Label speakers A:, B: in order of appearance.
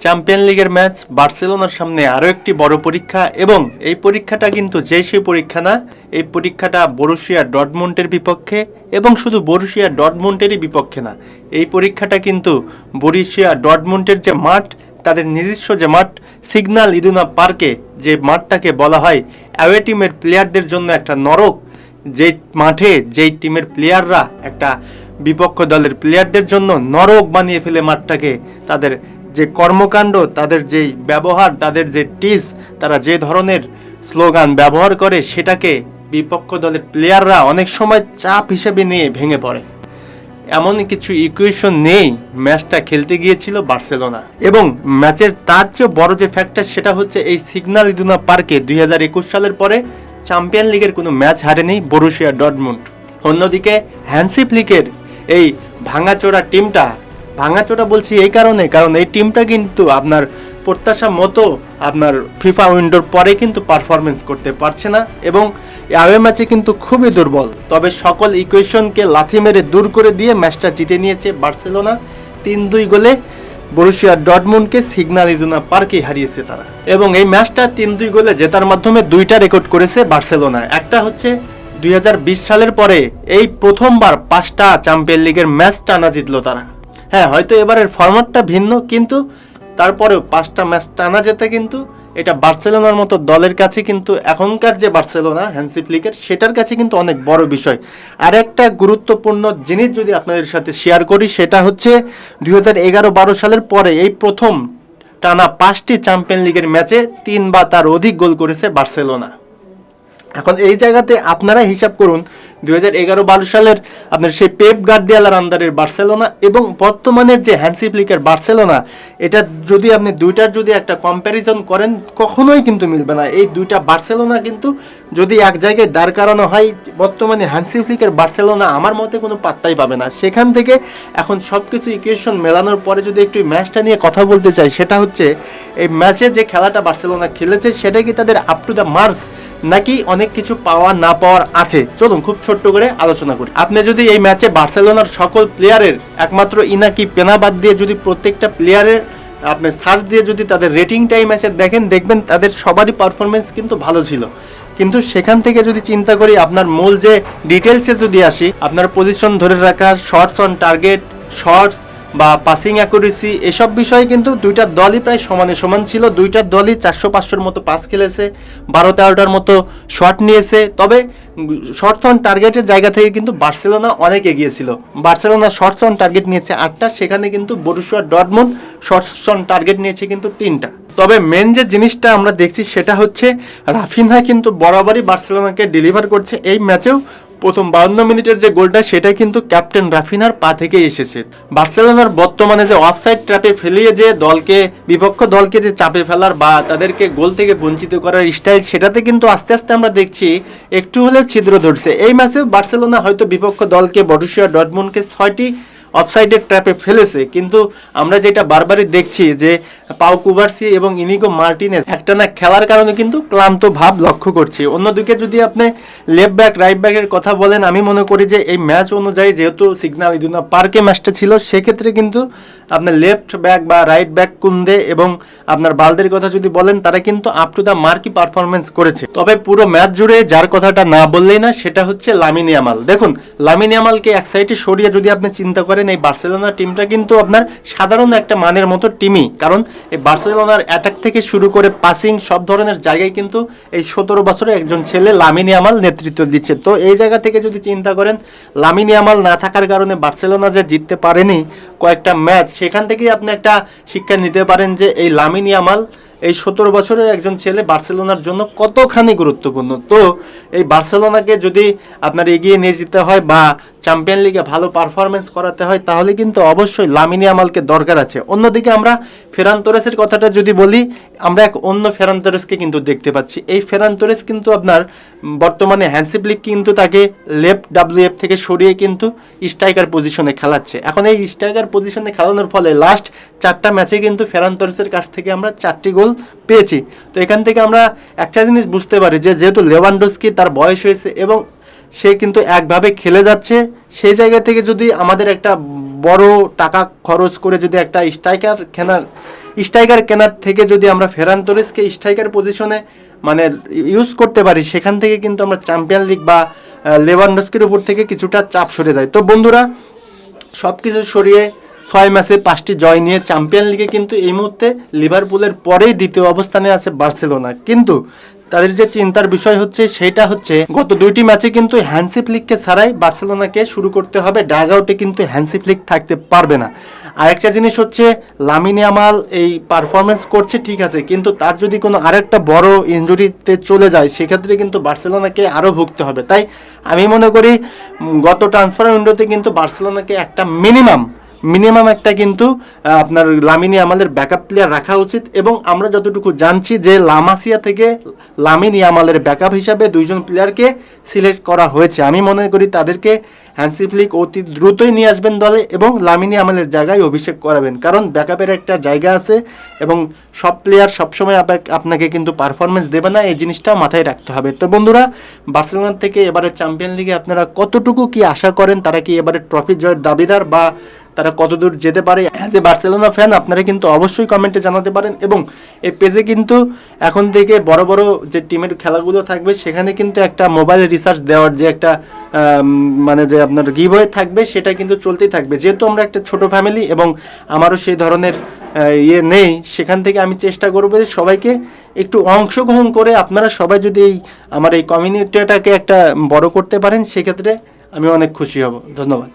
A: Champion লিগের match, বার্সেলোনার সামনে আরও একটি বড় পরীক্ষা এবং এই পরীক্ষাটা কিন্তু সেই পরীক্ষা না, এই পরীক্ষাটা বরুসিয়া ডর্টমুন্ডের বিপক্ষে এবং শুধু বরুসিয়া ডর্টমুন্ডেরই বিপক্ষে না, এই পরীক্ষাটা কিন্তু বরুসিয়া ডর্টমুন্ডের যে মাঠ, তাদের নিজস্ব যে মাঠ সিগন্যাল ইদুনা পার্কে, যে মাঠটাকে বলা হয় অ্যাওয়ে টিমের প্লেয়ারদের জন্য একটা নরক, যে মাঠে যেই টিমের প্লেয়াররা একটা বিপক্ষ দলের প্লেয়ারদের জন্য নরক বানিয়ে ফেলে মাঠটাকে, তাদের যে কর্মকাণ্ড, তাদের যেই ব্যবহার, তাদের যে টিস, তারা যে ধরনের স্লোগান ব্যবহার করে, সেটাকে বিপক্ষ দলের প্লেয়াররা অনেক সময় চাপ হিসেবে নিয়ে ভেঙে পড়ে। এমন কিছু ইকুয়েশন নেই ম্যাচটা খেলতে গিয়েছিল বার্সেলোনা, এবং ম্যাচের তার চেয়ে বড় যে ফ্যাক্টর, সেটা হচ্ছে এই সিগন্যাল ইদুনা পার্কে 2021 সালের পরে চ্যাম্পিয়ন লিগের কোনো ম্যাচ হারেনি বরুসিয়া ডর্টমুন্ড। অন্যদিকে হ্যান্সি ফ্লিকের এই ভাঙাচোরা টিমটা, ভাঙাচোরা বলছি এই কারণে, কারণ এই টিমটা কিন্তু আপনার প্রত্যাশা মতো আপনার ফিফা উইন্ডোর পরে কিন্তু পারফরমেন্স করতে পারছে না এবং অ্যাওয়ে ম্যাচে কিন্তু খুবই দুর্বল। তবে সকল ইকুয়েশনকে লাথি মেরে দূর করে দিয়ে ম্যাচটা জিতে নিয়েছে বার্সেলোনা 3-2 গোলে। বরুসিয়া ডর্টমুন্ডকে সিগন্যাল ইদুনা পার্কে হারিয়েছে তারা, এবং এই ম্যাচটা 3-2 গোলে জেতার মাধ্যমে দুইটা রেকর্ড করেছে বার্সেলোনা। একটা হচ্ছে 2020 সালের পরে এই প্রথমবার 5টা চ্যাম্পিয়ন লিগের ম্যাচ টানা জিতলো তারা। হ্যাঁ, হয়তো এবারের ফরম্যাটটা ভিন্ন, কিন্তু তারপরেও 5টা ম্যাচ টানা যেতে কিন্তু এটা বার্সেলোনার মতো দলের কাছে কিন্তু এখনকার যে বার্সেলোনা হ্যান্সি ফ্লিকের, সেটার কাছে কিন্তু অনেক বড় বিষয়। আর একটা গুরুত্বপূর্ণ জিনিস যদি আপনাদের সাথে শেয়ার করি, সেটা হচ্ছে 2011-12 সালের পরে এই প্রথম টানা 5টি চ্যাম্পিয়ন লিগের ম্যাচে 3 বা তার অধিক গোল করেছে বার্সেলোনা। এখন এই জায়গাতে আপনারা হিসাব করুন 2011-12 সালের আপনার সেই পেপ গার্দিওলার আন্ডারের বার্সেলোনা এবং বর্তমানের যে হ্যান্সি ফ্লিকের বার্সেলোনা, এটা যদি আপনি দুইটার যদি একটা কম্প্যারিজন করেন, কখনোই কিন্তু মিলবে না। এই দুইটা বার্সেলোনা কিন্তু যদি এক জায়গায় দাঁড় করানো হয়, বর্তমানে হ্যান্সি ফ্লিকের বার্সেলোনা আমার মতে কোনো পাত্তাই পাবে না। সেখান থেকে এখন সব কিছু ইকুয়েশন মেলানোর পরে যদি একটু ম্যাচটা নিয়ে কথা বলতে চাই, সেটা হচ্ছে এই ম্যাচে যে খেলাটা বার্সেলোনা খেলেছে, সেটা কি তাদের আপ টু দ্য মার্ক, নাকি অনেক কিছু পাওয়া না পাওয়ার আছে? চলুন খুব ছোট্ট করে আলোচনা করি। আপনি যদি এই ম্যাচে বার্সেলোনার সকল প্লেয়ারের একমাত্র ইনাকি পেনা বাদ দিয়ে যদি প্রত্যেকটা প্লেয়ারের আপনি সার্চ দিয়ে যদি তাদের রেটিংটা এই ম্যাচে দেখেন, দেখবেন তাদের সবারই পারফরমেন্স কিন্তু ভালো ছিল। কিন্তু সেখান থেকে যদি চিন্তা করি, আপনার মূল যে ডিটেলসে যদি আসি, আপনার পজিশন ধরে রাখা, শটস অন টার্গেট, শটস বা পাসিং অ্যাকুরেসি, এসব বিষয়ে কিন্তু দুইটা দলই প্রায় সমানে সমান ছিল। দুইটা দলই 400-500-র মতো পাস খেলেছে, 12-13টার মতো শট নিয়েছে। তবে শটস অন টার্গেটের জায়গা থেকে কিন্তু বার্সেলোনা অনেক এগিয়ে ছিল। বার্সেলোনা শটস অন টার্গেট নিয়েছে 8টা, সেখানে কিন্তু Borussia Dortmund shots on target নিয়েছে কিন্তু 3টা। তবে মেন যে জিনিসটা আমরা দেখছি, সেটা হচ্ছে রাফিনহা কিন্তু বরাবরই বার্সেলোনাকে ডেলিভার করছে। এই ম্যাচেও প্রথম 52 মিনিটের যে গোলটা, সেটা কিন্তু ক্যাপ্টেন রাফিনহার পা থেকেই এসেছে। বার্সেলোনার বর্তমানে যে অফসাইড ট্র্যাপে ফেলিয়ে যে দলকে, বিপক্ষ দলকে যে চাপে ফেলার বা তাদেরকে গোল থেকে বঞ্চিত করার স্টাইল, সেটাতে কিন্তু আস্তে আস্তে আমরা দেখছি একটু হলেও ছিদ্র ধরছে। এই ম্যাচে বার্সেলোনা হয়তো বিপক্ষ দলকে, বরুসিয়া ডর্টমুন্ডকে 6টি অফসাইডের ট্র্যাপে ফেলেছে, কিন্তু আমরা যেটা বারবারই দেখছি যে পাউ কুবার্সি এবং ইনিগো মার্টিনেজ একটানা খেলার কারণে কিন্তু ক্লান্ত ভাব লক্ষ্য করছি। অন্যদিকে যদি আপনি লেফট ব্যাক, রাইট ব্যাকের কথা বলেন, আমি মনে করি যে এই ম্যাচ অনুযায়ী যেহেতু সিগন্যাল ইদুনা পার্কে ম্যাচটা ছিল, সেক্ষেত্রে কিন্তু আপনার লেফট ব্যাক বা রাইট ব্যাক কুন্দে এবং আপনার বালদের কথা যদি বলেন, তারা কিন্তু আপ টু দ্য মার্কই পারফরমেন্স করেছে। তবে পুরো ম্যাচ জুড়ে যার কথাটা না বললেই না, সেটা হচ্ছে লামিন ইয়ামাল। দেখুন, লামিন ইয়ামালকে এক সাইডে সরিয়ে যদি আপনি চিন্তা করেন, এই বার্সেলোনা টিমটা কিন্তু আপনার সাধারণ একটা মানের মতো টিমই, কারণ এই বার্সেলোনার অ্যাটাক থেকে শুরু করে পাসিং সব ধরনের জায়গায় কিন্তু এই 17 বছরের একজন ছেলে লামিন ইয়ামাল নেতৃত্ব দিচ্ছে। তো এই জায়গা থেকে যদি চিন্তা করেন, লামিন ইয়ামাল না থাকার কারণে বার্সেলোনা যে জিততে পারেনি কয়েকটা ম্যাচ, সেখান থেকেই আপনি একটা শিক্ষা নিতে পারেন যে এই লামিন ইয়ামাল, এই 17 বছরের একজন ছেলে বার্সেলোনার জন্য কতখানি গুরুত্বপূর্ণ। তো এই বার্সেলোনাকে যদি আপনার এগিয়ে নিয়ে যেতে হয় বা চ্যাম্পিয়ন লিগে ভালো পারফরমেন্স করাতে হয়, তাহলে কিন্তু অবশ্যই লামিন ইয়ামালকে দরকার আছে। অন্যদিকে আমরা ফেরান তোরেসের কথাটা যদি বলি, আমরা এক অন্য ফেরান তোরেসকে কিন্তু দেখতে পাচ্ছি। এই ফেরান তোরেস কিন্তু আপনার বর্তমানে হ্যান্সি ফ্লিক কিন্তু তাকে লেফট WF থেকে সরিয়ে কিন্তু স্ট্রাইকার পজিশনে খেলাচ্ছে। এখন এই স্ট্রাইকার পজিশনে খেলানোর ফলে লাস্ট 4টা ম্যাচে কিন্তু ফেরান তোরেসের কাছ থেকে আমরা 4টি গোল পেয়েছি। তো এখান থেকে আমরা একটা জিনিস বুঝতে পারি যে যেহেতু লেভানডস্কি তার বয়স হয়েছে এবং সে কিন্তু একভাবে খেলে যাচ্ছে, সেই জায়গা থেকে যদি আমাদের একটা বড় টাকা খরচ করে যদি একটা স্ট্রাইকার স্ট্রাইকার কেনার থেকে যদি আমরা ফেরান তোরেসকে স্ট্রাইকার পজিশনে মানে ইউজ করতে পারি, সেখান থেকে কিন্তু আমরা চ্যাম্পিয়ন লিগ বা লেভানডস্কির উপর থেকে কিছুটা চাপ সরে যায়। তো বন্ধুরা, সব কিছু সরিয়ে 6 ম্যাচে 5টি জয় নিয়ে চ্যাম্পিয়ন লিগে কিন্তু এই মুহূর্তে লিভারপুলের পরেই দ্বিতীয় অবস্থানে আছে বার্সেলোনা। কিন্তু তাদের যে চিন্তার বিষয় হচ্ছে সেটা হচ্ছে গত 2টি ম্যাচে কিন্তু হ্যান্সি ফ্লিককে ছাড়াই বার্সেলোনাকে শুরু করতে হবে, ডাগ আউটে কিন্তু হ্যান্সি ফ্লিক থাকতে পারবে না। আরেকটা জিনিস হচ্ছে লামিন ইয়ামাল এই পারফরমেন্স করছে ঠিক আছে, কিন্তু তার যদি কোনো আরেকটা বড় ইনজুরিতে চলে যায় সেক্ষেত্রে কিন্তু বার্সেলোনাকে আরও ভুগতে হবে। তাই আমি মনে করি গত ট্রান্সফার উইন্ডোতে কিন্তু বার্সেলোনাকে একটা মিনিমাম একটা কিন্তু আপনার লামিন ইয়ামালের ব্যাকআপ প্লেয়ার রাখা উচিত। এবং আমরা যতটুকু জানছি যে লামাসিয়া থেকে লামিন ইয়ামালের ব্যাকআপ হিসাবে 2জন প্লেয়ারকে সিলেক্ট করা হয়েছে। আমি মনে করি তাদেরকে হ্যান্সি ফ্লিক অতি দ্রুতই নিয়ে আসবেন দলে এবং লামিন ইয়ামালের জায়গায় অভিষেক করাবেন, কারণ ব্যাকআপের একটা জায়গা আছে এবং সব প্লেয়ার সবসময় আপনাকে কিন্তু পারফরমেন্স দেবে না, এই জিনিসটাও মাথায় রাখতে হবে। তো বন্ধুরা, বার্সেলোনা থেকে এবারে চ্যাম্পিয়ন লিগে আপনারা কতটুকু কি আশা করেন? তারা কি এবারে ট্রফি জয়ের দাবিদার বা তারা কতদূর যেতে পারে? অ্যাজ এ বার্সেলোনা ফ্যান আপনারা কিন্তু অবশ্যই কমেন্টে জানাতে পারেন। এবং এই পেজে কিন্তু এখন থেকে বড় বড় যে টিমের খেলাগুলো থাকবে সেখানে কিন্তু একটা মোবাইল রিসার্চ দেওয়ার যে একটা মানে যে আপনার গিভওয়ে থাকবে সেটা কিন্তু চলতেই থাকবে। যেহেতু আমরা একটা ছোট ফ্যামিলি এবং আমারও সেই ধরনের ইয়ে নেই, সেখান থেকে আমি চেষ্টা করবো যে সবাইকে একটু অংশগ্রহণ করে আপনারা সবাই যদি আমার এই কমিউনিটিটাকে একটা বড় করতে পারেন সেক্ষেত্রে আমি অনেক খুশি হব। ধন্যবাদ।